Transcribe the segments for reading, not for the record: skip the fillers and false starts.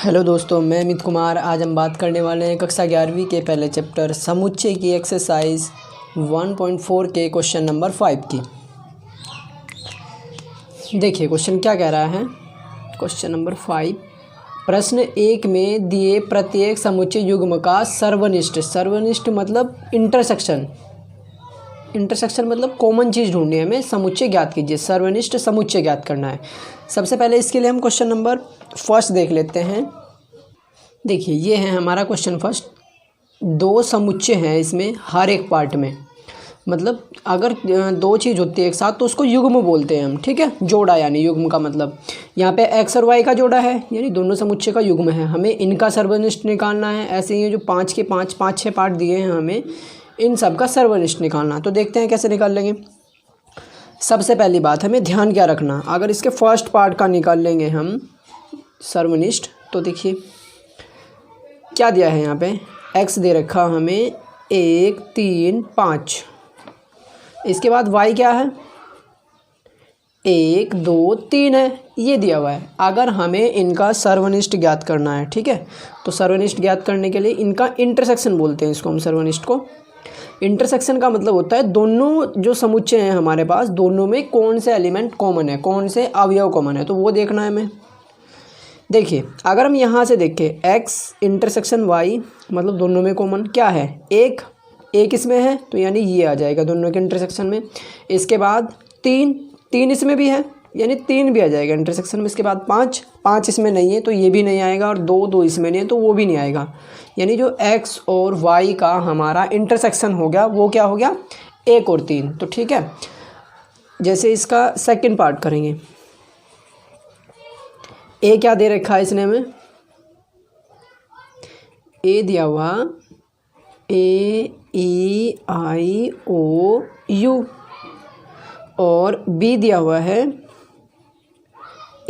Hello दोस्तों, मैं अमित कुमार। आज हम बात करने वाले हैं कक्षा 11वीं के पहले चैप्टर समुच्चय की एक्सरसाइज 1.4 के क्वेश्चन नंबर 5 की। देखिए क्वेश्चन क्या कह रहा है। क्वेश्चन नंबर 5, प्रश्न 1 में दिए प्रत्येक समुच्चय युग्म का सर्वनिष्ठ मतलब इंटरसेक्शन मतलब कॉमन चीज़ ढूंढनी है, हमें समुच्चय ज्ञात कीजिए। सर्वनिष्ठ समुच्चय ज्ञात करना है। सबसे पहले इसके लिए हम क्वेश्चन नंबर फर्स्ट देख लेते हैं। देखिए ये है हमारा क्वेश्चन फर्स्ट। दो समुच्चय हैं इसमें, हर एक पार्ट में मतलब अगर दो चीज़ होती है एक साथ तो उसको युग्म बोलते हैं हम, ठीक है। जोड़ा यानी युग्म का मतलब यहाँ पे एक्स और वाई का जोड़ा है, यानी दोनों समुच्चय का युग्म है। हमें इनका सर्वनिष्ठ निकालना है। ऐसे ही जो 5 के 5 6 पार्ट दिए हैं, हमें इन सब का सर्वनिष्ठ निकालना। तो देखते हैं कैसे निकाल लेंगे। सबसे पहली बात, हमें ध्यान क्या रखना, अगर इसके फर्स्ट पार्ट का निकाल लेंगे हम सर्वनिष्ठ, तो देखिए क्या दिया है यहाँ पे, x दे रखा हमें 1 3 5। इसके बाद y क्या है, 1 2 3 है, ये दिया हुआ है। अगर हमें इनका सर्वनिष्ठ ज्ञात करना है, ठीक है, तो सर्वनिष्ठ ज्ञात करने के लिए इनका इंटरसेक्शन बोलते हैं इसको हम, सर्वनिष्ठ को। इंटरसेक्शन का मतलब होता है दोनों जो समुच्चय हैं हमारे पास, दोनों में कौन से एलिमेंट कॉमन है, कौन से अवयव कॉमन है, तो वो देखना है हमें। देखिए अगर हम यहाँ से देखें x इंटरसेक्शन y मतलब दोनों में कॉमन क्या है, एक इसमें है तो यानी ये आ जाएगा दोनों के इंटरसेक्शन में। इसके बाद 3 इसमें भी है यानी 3 भी आ जाएगा इंटरसेक्शन में। इसके बाद 5 इसमें नहीं है तो ये भी नहीं आएगा, और 2 इसमें नहीं है तो वो भी नहीं आएगा। यानी जो x और y का हमारा इंटरसेक्शन हो गया वो क्या हो गया, 1 और 3। तो ठीक है, जैसे इसका सेकंड पार्ट करेंगे। ए क्या दे रखा है इसने हमें, ए दिया हुआ AEIOU, और बी दिया हुआ है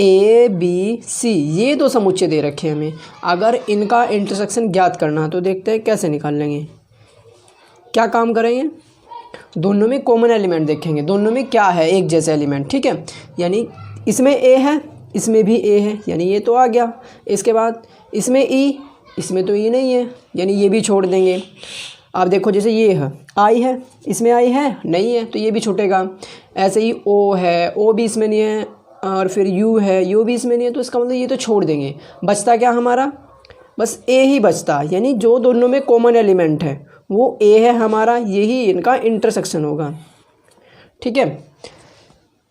ABC। ये दो समुच्चय दे रखे हैं हमें। अगर इनका इंटरसेक्शन ज्ञात करना तो देखते हैं कैसे निकाल लेंगे। क्या काम करेंगे, दोनों में कॉमन एलिमेंट देखेंगे, दोनों में क्या है एक जैसे एलिमेंट, ठीक है। यानी इसमें ए है, इसमें भी ए है, यानी ये तो आ गया। इसके बाद इसमें ई, इसमें तो ई नहीं है, यानी ये भी छोड़ देंगे। आप देखो जैसे ये है आई है, इसमें आई है नहीं है तो ये भी छूटेगा। ऐसे ही ओ है, ओ भी इसमें नहीं है, और फिर यू है, यू भी इसमें नहीं है, तो इसका मतलब ये तो छोड़ देंगे। बचता क्या हमारा, बस ए ही बचता, यानी जो दोनों में कॉमन एलिमेंट है वो ए है हमारा, यही इनका इंटरसेक्शन होगा, ठीक है।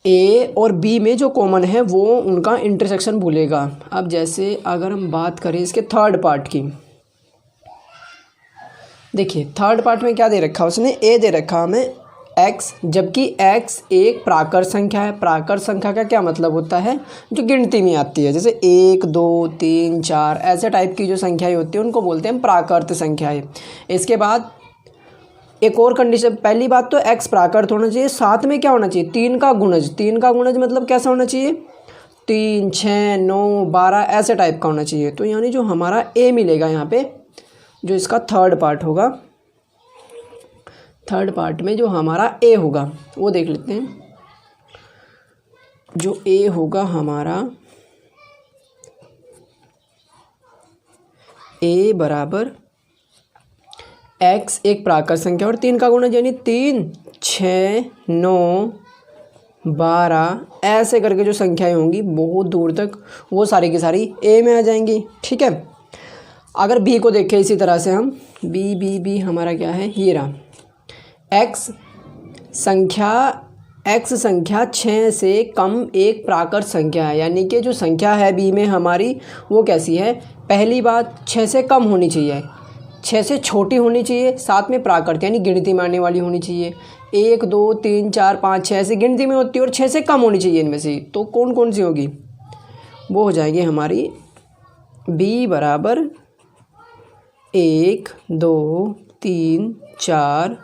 ए और बी में जो कॉमन है वो उनका इंटरसेक्शन भूलेगा। अब जैसे अगर हम बात करें इसके थर्ड पार्ट की, देखिए थर्ड पार्ट में क्या दे रखा है उसने, ए दे रखा हमें x, जबकि x एक प्राकृत संख्या है। प्राकृत संख्या का क्या मतलब होता है, जो गिनती में आती है, जैसे 1 2 3 4 ऐसे टाइप की जो संख्याएं होती है उनको बोलते हैं हम प्राकृत संख्याएं। इसके बाद एक और कंडीशन, पहली बात तो x प्राकृत होना चाहिए, साथ में क्या होना चाहिए, 3 का गुणज मतलब कैसा होना चाहिए, 3 6 9 12 ऐसे टाइप का होना चाहिए। तो यानी जो हमारा a मिलेगा यहाँ पे, जो इसका थर्ड पार्ट होगा, थर्ड पार्ट में जो हमारा a होगा वो देख लेते हैं। जो a होगा हमारा, a बराबर x एक प्राकृत संख्या और 3 का गुणज, यानी 3 6 9 12 ऐसे करके जो संख्याएं होंगी बहुत दूर तक वो सारी की सारी a में आ जाएंगी, ठीक है। अगर b को देखें इसी तरह से हम, b हमारा क्या है, ये रहा x संख्या 6 से कम एक प्राकृत संख्या है, यानी कि जो संख्या है b में हमारी वो कैसी है, पहली बात 6 से कम होनी चाहिए, 6 से छोटी होनी चाहिए, साथ में प्राकृत यानी गिनती में आने वाली होनी चाहिए। 1 2 3 4 5 6 से गिनती में होती है, और 6 से कम होनी चाहिए इनमें से। तो कौन कौन सी होगी, वो हो जाएगी हमारी b बराबर 1 2 3 4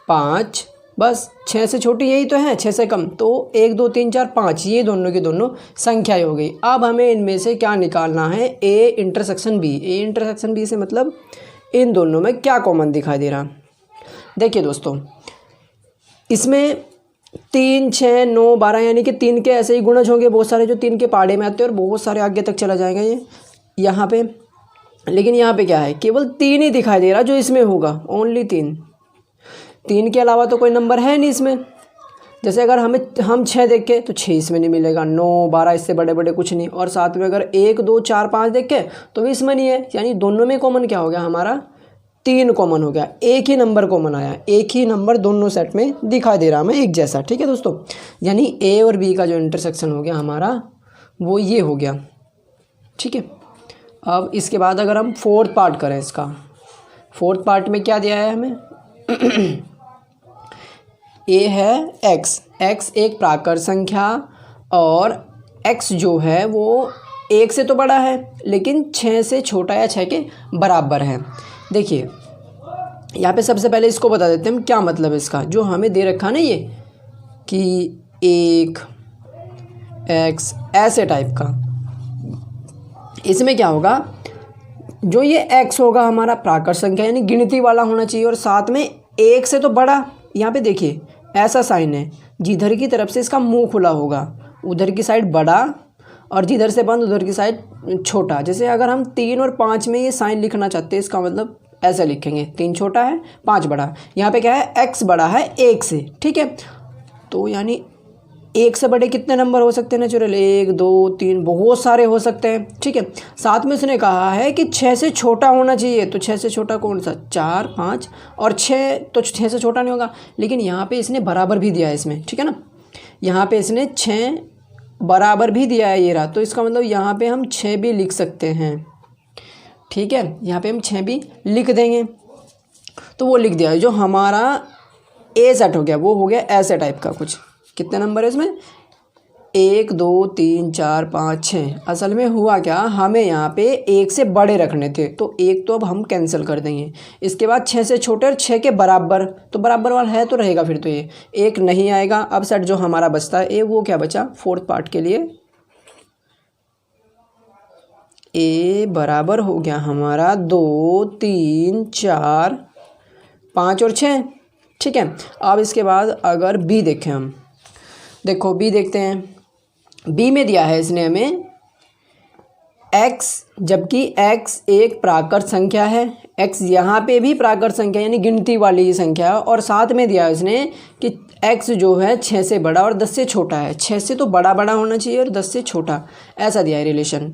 5, बस 6 से छोटी यही तो है, 6 से कम तो 1 2 3 4 5, ये दोनों की दोनों संख्याएं हो गई। अब हमें इनमें से क्या निकालना है, a intersection b। a intersection b से मतलब इन दोनों में क्या कॉमन दिखाई दे रहा। देखिए दोस्तों, इसमें 3 6 9 12 यानी कि 3 के ऐसे ही गुणज होंगे बहुत सारे, जो 3 के पाड़े में आते हैं और बहुत सारे आगे तक चला जाएगा ये। यहाँ पे, लेकिन यहाँ पे क्या है, केवल 3 ही दिखाई दे रहा जो इसमें होगा, ओनली 3 के अलावा तो कोई नंबर है नहीं इसमें। जैसे अगर हम 6 देखें तो 6 इसमें नहीं मिलेगा, 9 12 इससे बड़े बड़े कुछ नहीं, और साथ में अगर 1 2 4 5 देखें तो भी इसमें नहीं है। यानी दोनों में कॉमन क्या हो गया हमारा, 3 कॉमन हो गया, एक ही नंबर कॉमन आया, एक ही नंबर दोनों सेट में दिखाई दे रहा हमें एक जैसा। ठीक है दोस्तों, यानी ए और बी का जो इंटरसेक्शन हो गया हमारा वो ये हो गया। ठीक है, अब इसके बाद अगर हम फोर्थ पार्ट करें इसका, फोर्थ पार्ट में क्या दिया है हमें ए है x एक प्राकृत संख्या, और x जो है वो 1 से तो बड़ा है लेकिन 6 से छोटा या 6 के बराबर है। देखिए यहाँ पे सबसे पहले इसको बता देते हैं हम क्या मतलब है इसका, जो हमें दे रखा ना ये कि 1 x ऐसे टाइप का, इसमें क्या होगा, जो ये x होगा हमारा प्राकृत संख्या यानी गिनती वाला होना चाहिए, और साथ में 1 से तो बड़ा। यहाँ पे देखिए ऐसा साइन है, जिधर की तरफ से इसका मुंह खुला होगा उधर की साइड बड़ा, और जिधर से बंद उधर की साइड छोटा। जैसे अगर हम 3 और 5 में ये साइन लिखना चाहते हैं, इसका मतलब ऐसा लिखेंगे, 3 छोटा है 5 बड़ा। यहाँ पे क्या है, x बड़ा है 1 से। ठीक है, तो यानी 1 से बड़े कितने नंबर हो सकते हैं नेचुरल, 1 2 3 बहुत सारे हो सकते हैं। ठीक है, साथ में उसने कहा है कि 6 से छोटा होना चाहिए, तो 6 से छोटा कौन सा, 4 5 और 6, तो 6 से छोटा नहीं होगा। लेकिन यहाँ पे इसने बराबर भी दिया है इसमें, ठीक है ना, यहाँ पे इसने 6 बराबर भी दिया है, ये रहा, तो इसका मतलब यहाँ पे हम 6 भी लिख सकते हैं। ठीक है, यहाँ पे हम 6 भी लिख देंगे, तो वो लिख दिया है। जो हमारा ए सेट हो गया वो हो गया ऐसे टाइप का कुछ। कितने नंबर है इसमें, 1 2 3 4 5 6। असल में हुआ क्या, हमें यहाँ पे 1 से बड़े रखने थे, तो 1 तो अब हम कैंसिल कर देंगे। इसके बाद 6 से छोटे और 6 के बराबर, तो बराबर वाला है तो रहेगा, फिर तो ये 1 नहीं आएगा। अब सेट जो हमारा बचता है ए, वो क्या बचा फोर्थ पार्ट के लिए, ए बराबर हो गया हमारा 2 3 4 5 और 6। ठीक है, अब इसके बाद अगर बी देखें हम, देखो बी देखते हैं। बी में दिया है इसने हमें x, जबकि x एक प्राकृत संख्या है, x यहाँ पे भी प्राकृत संख्या यानी गिनती वाली ही संख्या है, और साथ में दिया है इसने कि x जो है 6 से बड़ा और 10 से छोटा है। 6 से तो बड़ा बड़ा होना चाहिए और 10 से छोटा, ऐसा दिया है रिलेशन,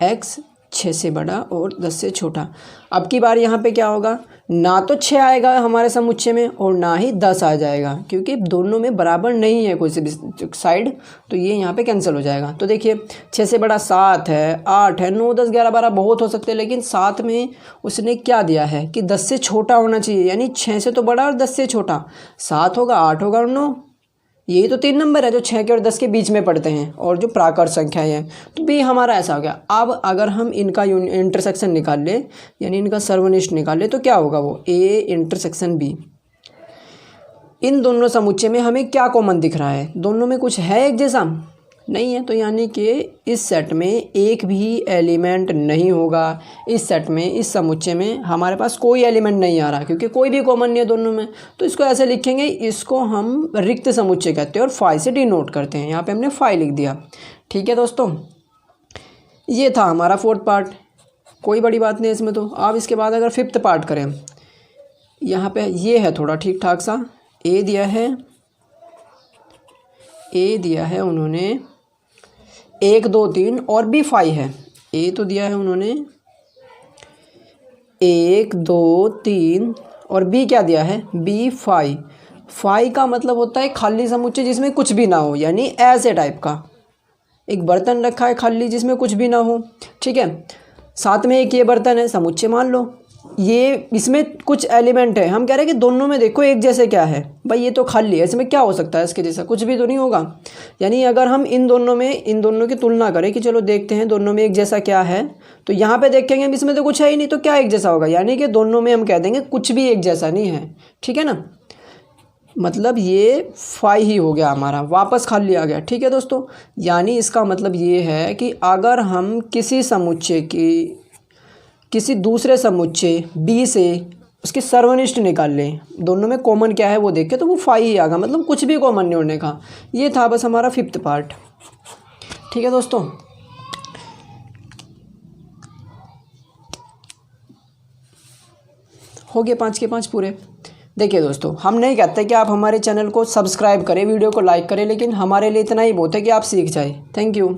x 6 से बड़ा और 10 से छोटा। अब की बार यहाँ पे क्या होगा, ना तो 6 आएगा हमारे समुच्चय में और ना ही 10 आ जाएगा, क्योंकि दोनों में बराबर नहीं है कोई सी भी साइड, तो ये यहाँ पे कैंसिल हो जाएगा। तो देखिए 6 से बड़ा 7 है, 8 है, 9 10 11 12 बहुत हो सकते हैं, लेकिन साथ में उसने क्या दिया है कि 10 से छोटा होना चाहिए, यानी 6 से तो बड़ा और 10 से छोटा, 7 होगा 8 होगा और 9। यही तो 3 नंबर है जो 6 के और 10 के बीच में पड़ते हैं, और जो प्राकृत संख्या है, तो बी हमारा ऐसा हो गया। अब अगर हम इनका इंटरसेक्शन निकाल ले, यानी इनका सर्वनिष्ठ निकाल ले, तो क्या होगा वो ए इंटरसेक्शन बी। इन दोनों समुच्चय में हमें क्या कॉमन दिख रहा है, दोनों में कुछ है एक जैसा नहीं है, तो यानी कि इस सेट में एक भी एलिमेंट नहीं होगा। इस सेट में, इस समुच्चय में हमारे पास कोई एलिमेंट नहीं आ रहा, क्योंकि कोई भी कॉमन नहीं है दोनों में। तो इसको ऐसे लिखेंगे, इसको हम रिक्त समुच्चय कहते हैं और फाई से डिनोट करते हैं। यहाँ पे हमने फाई लिख दिया। ठीक है दोस्तों, ये था हमारा फोर्थ पार्ट, कोई बड़ी बात नहीं इसमें। तो अब इसके बाद अगर फिफ्थ पार्ट करें, यहाँ पे ये है थोड़ा ठीक ठाक सा, ए दिया है उन्होंने 1 2 3 और बी फाई है। ए तो दिया है उन्होंने 1 2 3 और बी क्या दिया है, बी फाई। फाई का मतलब होता है खाली समुच्चय जिसमें कुछ भी ना हो, यानी ऐसे टाइप का एक बर्तन रखा है खाली जिसमें कुछ भी ना हो। ठीक है, साथ में एक ये बर्तन है, समुच्चय मान लो, ये इसमें कुछ एलिमेंट है, हम कह रहे हैं कि दोनों में देखो एक जैसे क्या है, भाई ये तो खाली है, इसमें क्या हो सकता है इसके जैसा, कुछ भी तो नहीं होगा। यानी अगर हम इन दोनों की तुलना करें कि चलो देखते हैं दोनों में एक जैसा क्या है, तो यहाँ पे देखेंगे इसमें तो कुछ है ही नहीं, तो क्या एक जैसा होगा, यानी कि दोनों में हम कह देंगे कुछ भी एक जैसा नहीं है। ठीक है ना, मतलब ये फाई ही हो गया हमारा, वापस खाली आ गया। ठीक है दोस्तों, यानी इसका मतलब ये है कि अगर हम किसी समुच्चय की किसी दूसरे समुच्चय बी से उसके सर्वनिष्ठ निकाल लें, दोनों में कॉमन क्या है वो देखें, तो वो फाई ही आएगा, मतलब कुछ भी कॉमन नहीं होने का। ये था बस हमारा फिफ्थ पार्ट। ठीक है दोस्तों, हो गए 5 के 5 पूरे। देखिए दोस्तों, हम नहीं कहते कि आप हमारे चैनल को सब्सक्राइब करें, वीडियो को लाइक करें, लेकिन हमारे लिए इतना ही बहुत है कि आप सीख जाए। Thank you.